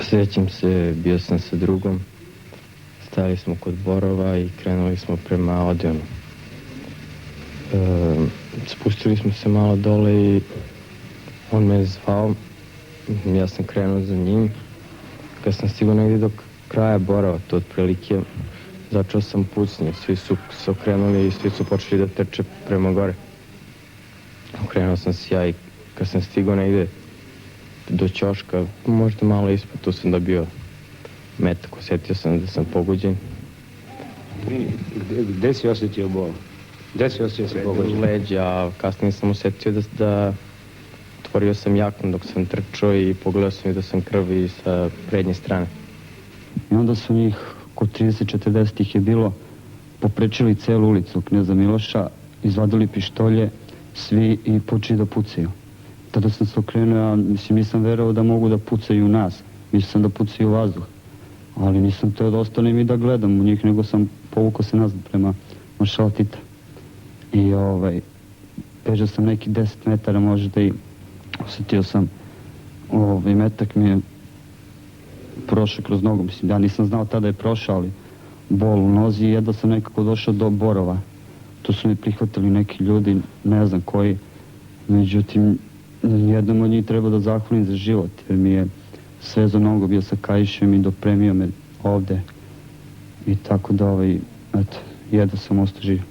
Sjećam se, bio sam sa drugom, stali smo kod Borova i krenuli smo prema Odeonu. Spustili smo se malo dole i on me je zvao, ja sam krenuo za njim. Kad sam stigao negdje do kraja Borova, to otprilike, začeo sam pucnje, svi su se okrenuli i svi su počeli da trče prema gore. Okrenuo sam se ja i kad sam stigao negdje do ćoška, možda malo ispod, tu sam dobio metak, osjetio sam da sam pogođen. Gde si osjetio bol? Gde si osjetio se pogođen? Leđa, a kasnije sam osjetio da otvorio sam jaknu dok sam trčao i pogledao sam i da sam krvi sa prednje strane. I onda su njih, kod 30-40 ih je bilo, poprečili celu ulicu Kneza Miloša, izvadili pištolje, svi i počeli da pucaju. Tada sam se okrenuo, ja nisam verovao da mogu da pucaju u nas, mislio sam da pucaju u vazduh. Ali nisam teo da ostanem i da gledam u njih, nego sam povukao se nazad prema maršala Tita. I bežao sam neki 10 metara možda i osjetio sam, metak mi je prošao kroz nogu. Mislim, ja nisam znao tada je prošao, ali bol u nozi i jedva sam nekako došao do Borova. Tu su mi prihvatili neki ljudi, ne znam koji. Međutim, jednom od njih treba da zahvalim za život, jer mi je svezao nogu, bio sa kaišem i dopremio me ovde. I tako da, jedva sam ostao živ.